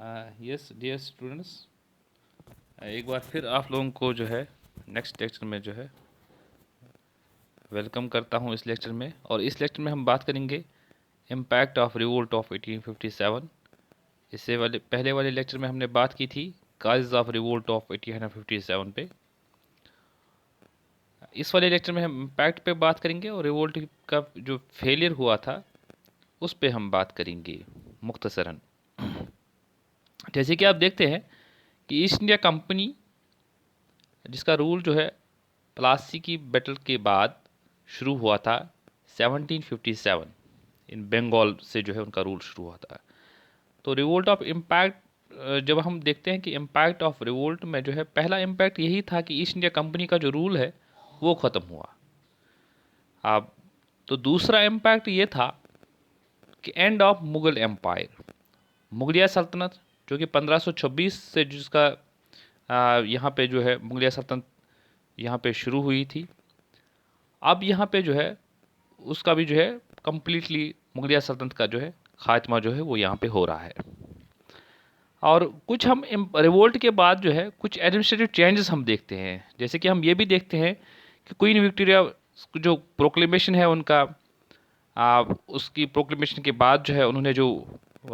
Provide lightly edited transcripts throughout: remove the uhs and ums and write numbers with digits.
Yes dear students, एक बार फिर आप लोगों को जो है नेक्स्ट लेक्चर में जो है वेलकम करता हूं इस लेक्चर में। और इस लेक्चर में हम बात करेंगे इम्पैक्ट ऑफ रिवोल्ट ऑफ 1857। इससे वाले पहले वाले लेक्चर में हमने बात की थी काजेज ऑफ रिवोल्ट ऑफ 1857 पे। इस वाले लेक्चर में हम इम्पैक्ट पे बात करेंगे और रिवोल्ट का जो फेलियर हुआ था उस पे हम बात करेंगे मुख्तसरन। जैसे कि आप देखते हैं कि ईस्ट इंडिया कंपनी जिसका रूल जो है प्लासी की बैटल के बाद शुरू हुआ था 1757। इन बंगाल से जो है उनका रूल शुरू हुआ था। तो रिवोल्ट ऑफ इम्पैक्ट जब हम देखते हैं कि इम्पैक्ट ऑफ रिवोल्ट में जो है पहला इम्पैक्ट यही था कि ईस्ट इंडिया कंपनी का जो रूल है वो ख़त्म हुआ। अब तो दूसरा इम्पैक्ट ये था कि एंड ऑफ मुग़ल एम्पायर, मुगलिया सल्तनत जो कि 1526 से जिसका यहाँ पे जो है मुगलिया सल्तनत यहाँ पे शुरू हुई थी। अब यहाँ पे जो है उसका भी जो है कम्प्लीटली मुगलिया सल्तनत का जो है खात्मा जो है वो यहाँ पे हो रहा है। और कुछ हम रिवोल्ट के बाद जो है कुछ एडमिनिस्ट्रेटिव चेंजेस हम देखते हैं। जैसे कि हम ये भी देखते हैं कि क्वीन विक्टोरिया जो प्रोक्लेमेशन है उनका, उसकी प्रोक्लेमेशन के बाद जो है उन्होंने जो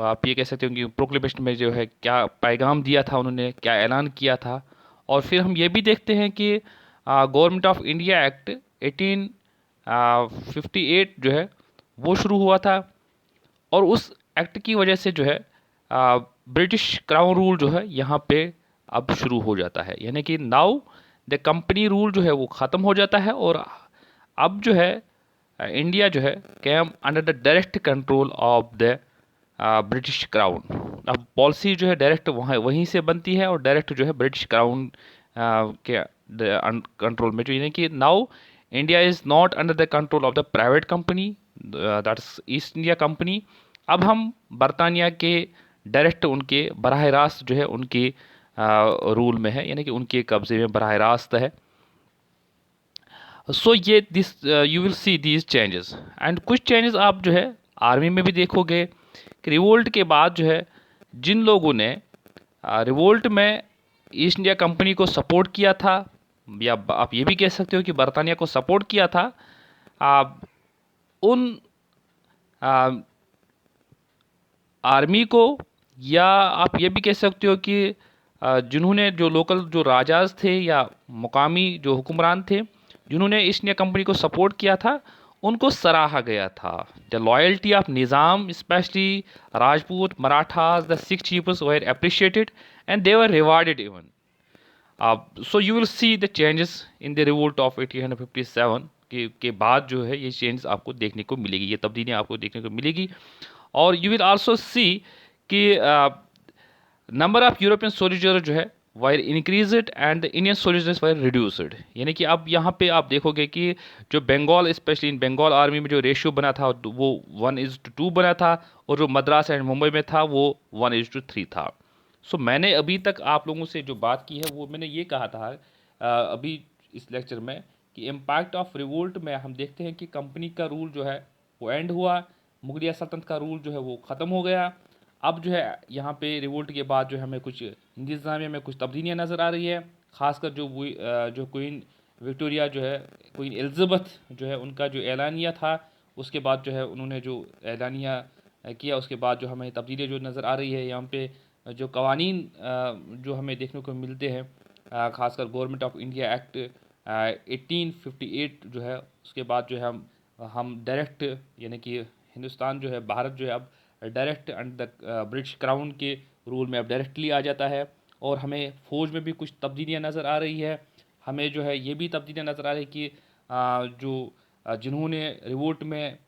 आप ये कह सकते हो कि प्रोक्लेमेशन में जो है क्या पैगाम दिया था, उन्होंने क्या ऐलान किया था। और फिर हम ये भी देखते हैं कि गवर्नमेंट ऑफ इंडिया एक्ट 1858 जो है वो शुरू हुआ था। और उस एक्ट की वजह से जो है ब्रिटिश क्राउन रूल जो है यहाँ पे अब शुरू हो जाता है, यानी कि नाउ द कंपनी रूल जो है वो ख़त्म हो जाता है। और अब जो है इंडिया जो है came under the direct control of the British crown. अब पॉलिसी जो है डायरेक्ट वहाँ वहीं से बनती है और डायरेक्ट जो है ब्रिटिश क्राउन के कंट्रोल में, जो यानी कि now India is not under the control of the private company that's east India company. अब हम बरतानिया के डायरेक्ट उनके बराह रास्त जो है उनके रूल में है, यानी कि उनके कब्ज़े में बराह रास्त है। सो ये this you will see these changes. And कुछ चेंजेस आप जो है आर्मी में भी देखोगे कि रिवोल्ट के बाद जो है जिन लोगों ने रिवोल्ट में ईस्ट इंडिया कंपनी को सपोर्ट किया था, या आप ये भी कह सकते हो कि बरतानिया को सपोर्ट किया था, आप उन आर्मी को, या आप ये भी कह सकते हो कि जिन्होंने जो लोकल जो राजाज थे या मुकामी जो हुक्मरान थे जिन्होंने ईस्ट इंडिया कंपनी को सपोर्ट किया था, उनको सराहा गया था। The loyalty of Nizam specially Rajput Marathas the Sikh chiefs were appreciated and they were rewarded even. So you will see the changes in the revolt of 1857 के बाद जो है ये चेंजेस आपको देखने को मिलेगी, ये तब्दीलियाँ आपको देखने को मिलेगी। और यू विल आल्सो सी कि नंबर ऑफ यूरोपियन सोल्जर जो है were increased and the Indian soldiers were reduced. यानी कि अब यहाँ पे आप देखोगे कि जो Bengal specially in Bengal army में जो रेशियो बना था वो 1:2 बना था, और जो मद्रास एंड मुंबई में था वो 1:3 था। सो मैंने अभी तक आप लोगों से जो बात की है वो मैंने ये कहा था अभी इस लेक्चर में कि इम्पैक्ट ऑफ रिवोल्ट में हम देखते हैं कि कंपनी का रूल जो है वो एंड हुआ, मुगलिया सल्तनत का रूल जो है वो ख़त्म हो गया। अब जो है यहाँ पे रिवोल्ट के बाद जो है हमें कुछ इंतज़ामिया में कुछ तब्दीलियाँ नज़र आ रही है। ख़ासकर जो क्वीन विक्टोरिया जो है, क्वीन एलिज़ाबेथ जो है उनका जो ऐलानिया था उसके बाद जो है उन्होंने जो ऐलानिया किया उसके बाद जो हमें तब्दीली जो नज़र आ रही है यहाँ पे जो कवानीन जो हमें देखने को मिलते हैं, ख़ासकर गवर्नमेंट ऑफ इंडिया एक्ट 1858 जो है उसके बाद जो है हम डायरेक्ट, यानी कि हिंदुस्तान जो है भारत जो है अब direct under the British crown के रूल में अब डायरेक्टली आ जाता है। और हमें फ़ौज में भी कुछ तब्दीलियाँ नज़र आ रही है। हमें जो है ये भी तब्दीलियाँ नज़र आ रही है कि जिन्होंने रिवोल्ट में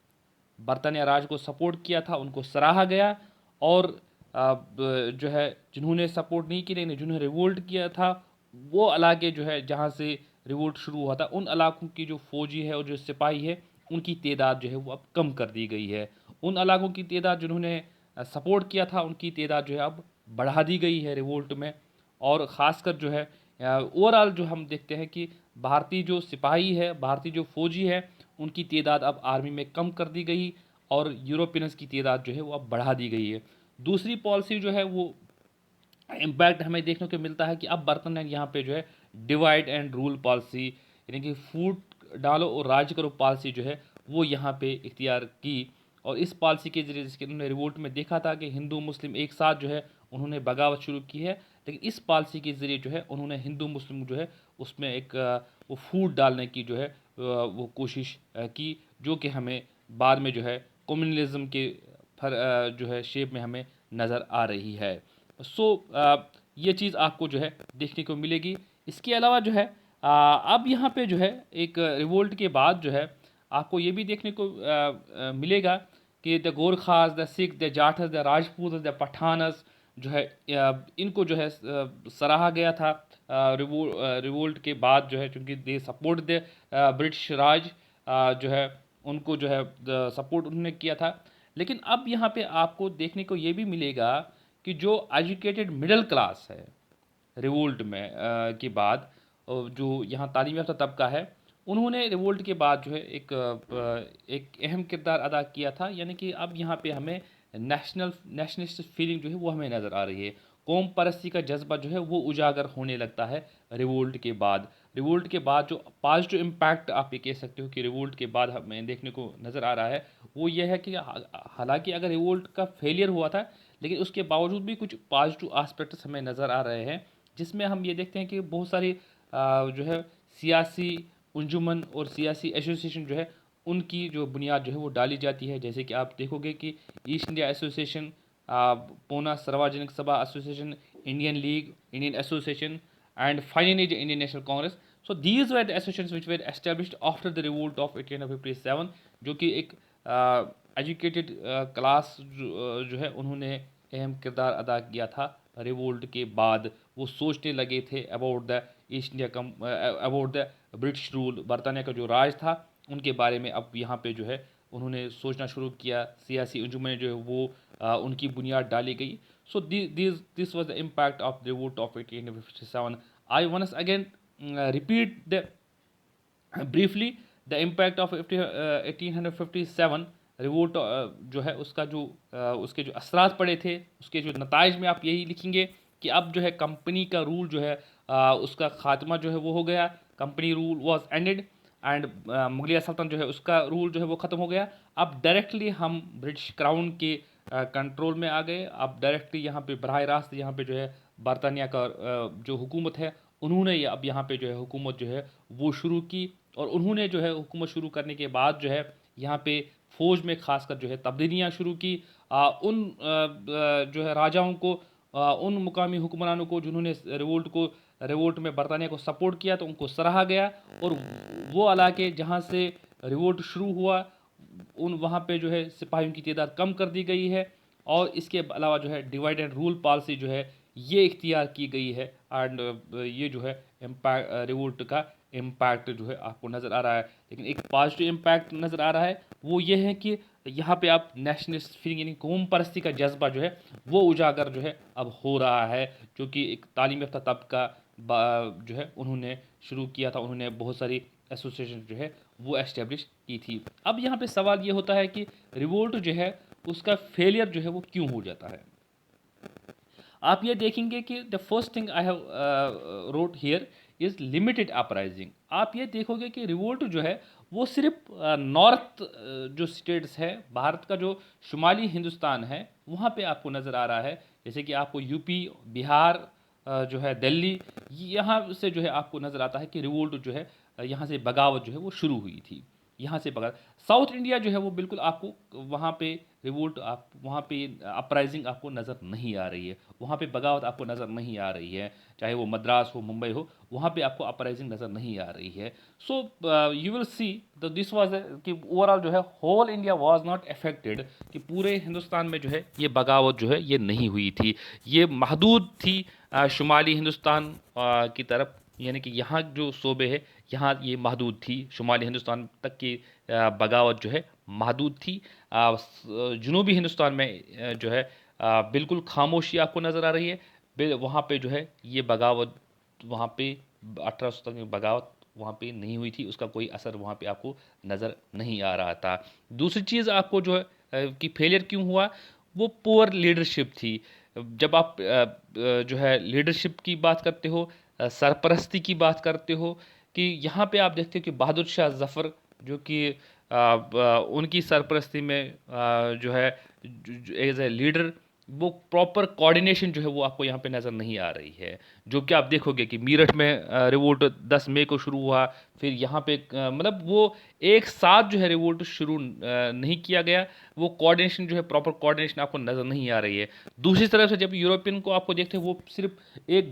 बरतानिया राज को सपोर्ट किया था उनको सराहा गया, और जो है जिन्होंने सपोर्ट नहीं किया, जिन्होंने रिवोल्ट किया था वो इलाके जो है जहाँ से रिवोल्ट शुरू हुआ था उन इलाकों की जो फौजी है और जो सिपाही है उनकी तादाद जो है वो अब कम कर दी गई है। उन इलाकों की तादाद जिन्होंने सपोर्ट किया था उनकी तादाद जो है अब बढ़ा दी गई है रिवोल्ट में। और ख़ासकर जो है ओवरऑल जो हम देखते हैं कि भारतीय जो सिपाही है, भारतीय जो फौजी है, उनकी तादाद अब आर्मी में कम कर दी गई और यूरोपियंस की तादाद जो है वो अब बढ़ा दी गई है। दूसरी पॉलिसी जो है वो इम्पैक्ट हमें देखने को मिलता है कि अब बर्तानिया यहाँ पे जो है डिवाइड एंड रूल पॉलिसी, यानी कि फूट डालो और राज करो पॉलिसी जो है वो यहाँ पे इख्तियार की। और इस पॉलिसी के जरिए, जिसके उन्होंने रिवोल्ट में देखा था कि हिंदू मुस्लिम एक साथ जो है उन्होंने बगावत शुरू की है, लेकिन इस पॉलिसी के ज़रिए जो है उन्होंने हिंदू मुस्लिम जो है उसमें एक वो फूट डालने की जो है वो कोशिश की, जो कि हमें बाद में जो है कम्युनलिज्म के जो है शेप में हमें नज़र आ रही है। सो ये चीज़ आपको जो है देखने को मिलेगी। इसके अलावा जो है अब यहाँ पे जो है एक रिवोल्ट के बाद जो है आपको ये भी देखने को मिलेगा कि the Gorkhas, the Sikh, the Jats, the Rajput, the Pathans जो है इनको जो है सराहा गया था रिवोल्ट के बाद जो है, चूँकि दे सपोर्ट द ब्रिटिश राज जो है उनको जो है सपोर्ट उन्होंने किया था। लेकिन अब यहाँ पे आपको देखने को ये भी मिलेगा कि जो एजुकेटेड मिडिल क्लास है रिवोल्ट में के बाद जो यहाँ तालीम याफ्ता तबका है, उन्होंने रिवोल्ट के बाद जो है एक अहम किरदार अदा किया था। यानी कि अब यहाँ पे हमें नेशनलिस्ट फीलिंग जो है वो हमें नज़र आ रही है। कौम परस्ती का जज्बा जो है वो उजागर होने लगता है रिवोल्ट के बाद। रिवोल्ट के बाद जो पॉजिटिव इम्पैक्ट आप ये कह सकते हो कि रिवोल्ट के बाद हमें देखने को नज़र आ रहा है, वो ये है कि हालांकि अगर रिवोल्ट का फेलियर हुआ था, लेकिन उसके बावजूद भी कुछ पॉजिटिव आस्पेक्ट्स हमें नज़र आ रहे हैं, जिसमें हम ये देखते हैं कि बहुत सारी जो है सियासी अंजुमन और सियासी एसोसिएशन जो है उनकी जो बुनियाद जो है वो डाली जाती है। जैसे कि आप देखोगे कि ईस्ट इंडिया एसोसिएशन, पूना सार्वजनिक सभा association, Indian league, Indian association and finally the Indian national Congress. So these were the associations which were established after the revolt of 1857, जो कि एक एजुकेटेड क्लास जो है उन्होंने अहम किरदार अदा किया था रिवोल्ट के बाद। वो सोचने लगे थे about the east India about the British rule, बरतानिया का जो राज था उनके बारे में। अब यहाँ पे जो है उन्होंने सोचना शुरू किया, सियासी अंजुमन जो है वो उनकी बुनियाद डाली गई। So this was the impact of the revolt of 1857। I once again repeat the briefly the impact of 1857 revolt जो है उसका जो उसके जो असरात पड़े थे, उसके जो नताइज में आप यही लिखेंगे कि अब जो है कंपनी का रूल जो है उसका खात्मा जो है वो हो गया। Company rule was ended and मुगलिया सल्तनत जो है उसका रूल जो है वो ख़त्म हो गया। अब डायरेक्टली हम ब्रिटिश क्राउन के कंट्रोल में आ गए। अब डायरेक्टली यहाँ पे बराह रास्त यहाँ पे जो है बरतानिया का जो हुकूमत है उन्होंने अब यहाँ पे जो है हुकूमत जो है वो शुरू की। और उन्होंने जो है हुकूमत शुरू करने के बाद जो है यहाँ पे फ़ौज में खासकर जो है तब्दीलियाँ शुरू की। जो है राजाओं को, उन मुकामी हुक्मरानों को जिन्होंने रिवोल्ट में बरतानिया को सपोर्ट किया तो उनको सराहा गया। और वो इलाके जहाँ से रिवोल्ट शुरू हुआ उन वहाँ पे जो है सिपाहियों की तादाद कम कर दी गई है। और इसके अलावा जो है डिवाइड एंड रूल पॉलिसी जो है ये इख्तियार की गई है। एंड ये जो है इम्पैक्ट रिवोल्ट का इम्पैक्ट जो है आपको नज़र आ रहा है। लेकिन एक पॉजिटिव इम्पैक्ट नज़र आ रहा है, वो ये है कि यहाँ पे आप नेशनलिस्ट फीलिंग यानी कौम परस्ती का जज्बा जो है वो उजागर जो है अब हो रहा है, जो कि एक तालीम याफ्ता तबका जो है उन्होंने शुरू किया था। उन्होंने बहुत सारी एसोसिएशन जो है वो एस्टेब्लिश की थी। अब यहाँ पे सवाल ये होता है कि रिवोल्ट जो है उसका फेलियर जो है वो क्यों हो जाता है। आप ये देखेंगे कि the first thing I have road here is limited uprising. आप ये देखोगे कि रिवोल्ट जो है वो सिर्फ नॉर्थ जो स्टेट्स है भारत का, जो शुमाली हिंदुस्तान है वहाँ पे आपको नज़र आ रहा है। जैसे कि आपको यूपी, बिहार जो है दिल्ली, यहाँ से जो है आपको नज़र आता है कि रिवोल्ट जो है यहाँ से बगावत जो है वो शुरू हुई थी। यहाँ से बगावत साउथ इंडिया जो है वो बिल्कुल आपको वहाँ पे रिवोल्ट, आप वहाँ पे अपराइजिंग आपको नज़र नहीं आ रही है, वहाँ पे बगावत आपको नज़र नहीं आ रही है। चाहे वो मद्रास हो, मुंबई हो, वहाँ पे आपको अपराइजिंग नज़र नहीं आ रही है। So you will see the this was कि ओवरऑल जो है whole India was not affected, कि पूरे हिंदुस्तान में जो है ये बगावत जो है ये नहीं हुई थी। ये महदूद थी शुमाली हिंदुस्तान की तरफ, यानी कि यहाँ जो सूबे है यहाँ ये महदूद थी। शुमाली हिंदुस्तान तक की बगावत जो है महदूद थी। जनूबी हिंदुस्तान में जो है बिल्कुल खामोशी आपको नज़र आ रही है। वहाँ पे जो है ये बगावत, वहाँ पे 1800 तक में बगावत वहाँ पे नहीं हुई थी, उसका कोई असर वहाँ पे आपको नज़र नहीं आ रहा था। दूसरी चीज़ आपको जो है कि फेलियर क्यों हुआ, वो पुअर लीडरशिप थी। जब आप जो है लीडरशिप की बात करते हो, सरपरस्ती की बात करते हो, कि यहाँ पे आप देखते हो कि बहादुर शाह जफ़र जो कि उनकी सरपरस्ती में जो है एज ए लीडर, वो प्रॉपर कोऑर्डिनेशन जो है वो आपको यहाँ पे नज़र नहीं आ रही है। जो कि आप देखोगे कि मीरठ में रिवोल्ट 10 मई को शुरू हुआ, फिर यहाँ पे मतलब वो एक साथ जो है रिवोल्ट शुरू नहीं किया गया। वो कोऑर्डिनेशन जो है, प्रॉपर कोऑर्डिनेशन आपको नज़र नहीं आ रही है। दूसरी तरफ से जब यूरोपियन को आपको देखते हैं, वो सिर्फ एक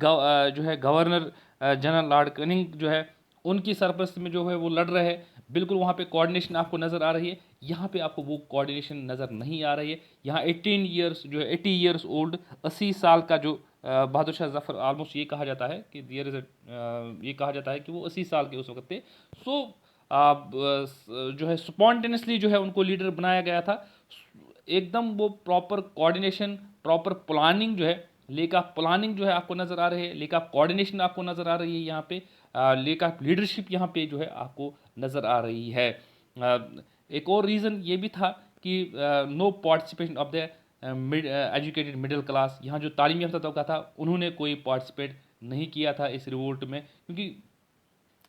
जो है गवर्नर जनरल लॉर्ड कनिंग जो है उनकी सरपरस्ती में जो है वो लड़ रहे हैं, बिल्कुल वहाँ पे कोऑर्डिनेशन आपको नज़र आ रही है। यहाँ पे आपको वो कोऑर्डिनेशन नज़र नहीं आ रही है। यहाँ 18 ईयर्स जो है 80 ईयर्स ओल्ड, 80 साल का जो बहादुर शाह जफर, ऑलमोस्ट ये कहा जाता है कि देयर इज ये कहा जाता है कि वो 80 साल के उस वक्त थे। सो जो है स्पॉन्टेनियसली जो है उनको लीडर बनाया गया था। एकदम वो प्रॉपर कोऑर्डिनेशन, प्रॉपर प्लानिंग जो है, लेक ऑफ प्लानिंग जो है आपको नज़र आ रही है, लेक ऑफ कोऑर्डिनेशन आपको नज़र आ रही है यहाँ पे, लेक ऑफ लीडरशिप यहाँ पे जो है आपको नज़र आ रही है। एक और रीज़न ये भी था कि no participation of the educated middle class. यहाँ जो तालीम याफ्ता तबका था उन्होंने कोई पार्टिसिपेट नहीं किया था इस रिवोल्ट में, क्योंकि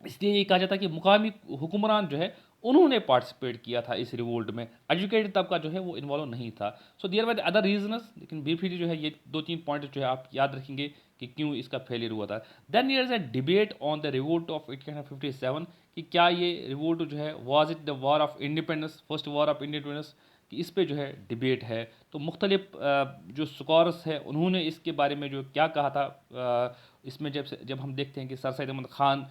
इसलिए ये कहा जाता है कि मुकामी हुक्मरान जो है उन्होंने पार्टिसिपेट किया था इस रिवोल्ट में, एजुकेटेड तबका जो है वो इन्वॉल्व नहीं था। So there were other reasons, लेकिन ब्रीफली जो है ये 2-3 पॉइंट जो है आप याद रखेंगे कि क्यों इसका फेलियर हुआ था। Then there is a debate on the revolt of 1857 कि क्या ये रिवोल्ट जो है was it the war of independence, first war of independence, कि इस पे जो है डिबेट है। तो मुख्तलिफ जो स्कॉलर्स है उन्होंने इसके बारे में जो क्या कहा था, इसमें जब हम देखते हैं कि सर सैयद अहमद ख़ान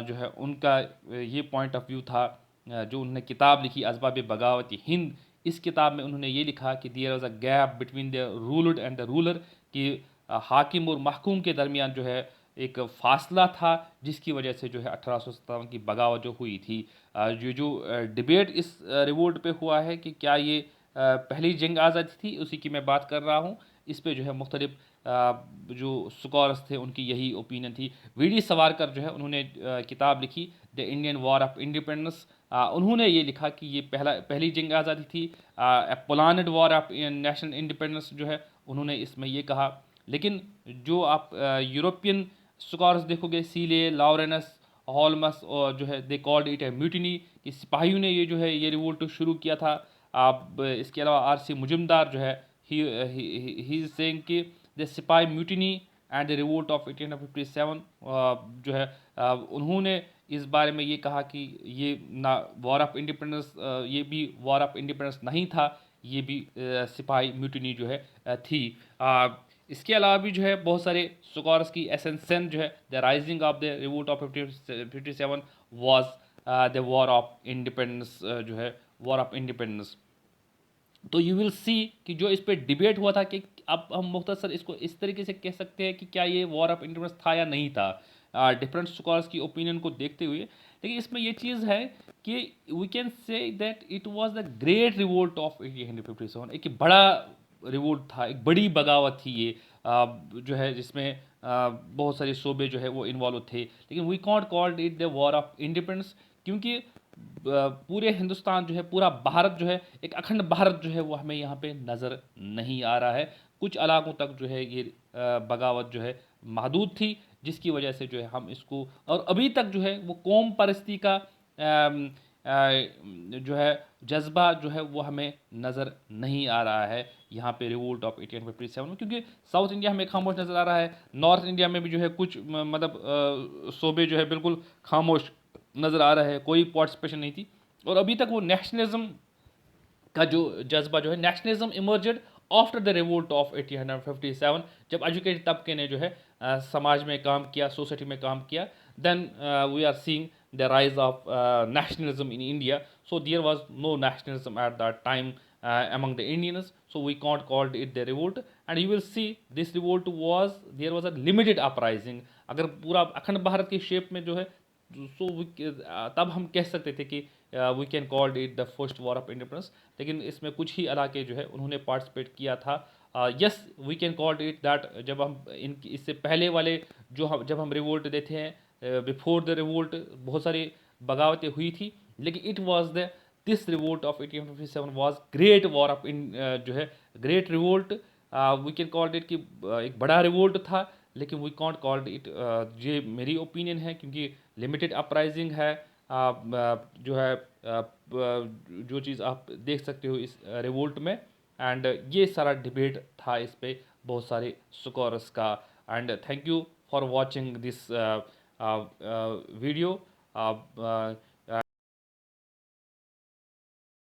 जो है उनका ये पॉइंट ऑफ व्यू था। जो उन्होंने किताब लिखी असबाब बगावत हिंद, इस किताब में उन्होंने ये लिखा कि there was a gap between the ruled and the ruler, कि हाकिम और महकूम के दरमियान जो है एक फासला था, जिसकी वजह से जो है 1857 की बगावत जो हुई थी। जो डिबेट इस रिवोल्ट पे हुआ है कि क्या ये पहली जंग आज़ादी थी, उसी की मैं बात कर रहा हूँ। इस पे जो है मुख्तलिफ जो स्कॉलर्स थे उनकी यही ओपिनियन थी। वी.डी. सावरकर जो है उन्होंने किताब लिखी the Indian war of independence. उन्होंने ये लिखा कि ये पहली जंग आज़ादी थी, a planned war of national independence जो है उन्होंने इसमें ये कहा। लेकिन जो आप यूरोपियन स्कॉलर्स देखोगे, सीले, लॉरेंस, हॉलमस, और जो है they called it A mutiny, कि सिपाहियों ने ये जो है ये रिवोल्ट शुरू किया था। आप इसके अलावा आर.सी. मुजुमदार जो है ही इज सेइंग कि द सिपाही mutiny and the revolt of 1857 जो है उन्होंने इस बारे में ये कहा कि ये ना वॉर ऑफ इंडिपेंडेंस, ये भी वॉर ऑफ इंडिपेंडेंस नहीं था, ये भी सिपाही म्यूटिनी जो है थी। इसके अलावा भी जो है बहुत सारे स्कॉलर्स की एसेंसन जो है the rising of the revolt of 57 was the war of independence, जो है वॉर ऑफ इंडिपेंडेंस। तो यू विल सी कि जो इस पे डिबेट हुआ था कि अब हम मुख्तसर इसको इस तरीके से कह सकते हैं कि क्या ये वॉर ऑफ इंडिपेंडेंस था या नहीं था, डिफरेंट स्कॉलर्स की ओपिनियन को देखते हुए। लेकिन इसमें ये चीज़ है कि we can say that it was the great revolt of 1857, एक बड़ा रिवोल्ट था, एक बड़ी बगावत थी ये, जो है जिसमें बहुत सारे शोबे जो है वो इन्वॉल्व थे। लेकिन we can't called it the war of independence, क्योंकि पूरे हिंदुस्तान जो है, पूरा भारत जो है, एक अखंड भारत जो है वो हमें यहाँ पे नज़र नहीं आ रहा है। कुछ इलाकों तक जो है ये बगावत जो है महदूद थी, जिसकी वजह से जो है हम इसको, और अभी तक जो है वो कौम परस्ती का जो है जज्बा जो है वो हमें नज़र नहीं आ रहा है यहाँ पे रिवोल्ट ऑफ 1857 में। क्योंकि साउथ इंडिया में खामोश नज़र आ रहा है, नॉर्थ इंडिया में भी जो है कुछ मतलब शोबे जो है बिल्कुल खामोश नज़र आ रहा है, कोई पार्टिसिपेशन नहीं थी। और अभी तक वो नेशनलिज्म का जो जज्बा जो है, nationalism emerged after the revolt of 1857, जब एजुकेटेड तबके ने जो है समाज में काम किया, सोसाइटी में काम किया, then we are seeing the rise of nationalism in India. So there was no nationalism at that time among the Indians. So we can't call it the revolt. And you will see this revolt was, there was a limited uprising. अगर पूरा अखंड भारत की shape में जो है, सो तब हम कह सकते थे कि we can called it the first war of independence. लेकिन इसमें कुछ ही इलाके जो है उन्होंने पार्टिसिपेट किया था। Yes, we can called it that. जब हम इससे पहले वाले जब हम रिवोल्ट देते हैं, बिफोर द रिवोल्ट बहुत सारी बगावतें हुई थी, लेकिन it was this revolt of 1857 was great war of in जो है great revolt, we can called it कि एक बड़ा रिवोल्ट था, लेकिन वी कॉन्ट कॉल्ड इट, ये मेरी ओपिनियन है, क्योंकि लिमिटेड अपराइजिंग है। जो है जो चीज़ आप देख सकते हो इस रिवोल्ट में, एंड ये सारा डिबेट था इस पे बहुत सारे स्कॉलर्स का। And thank you for watching this video.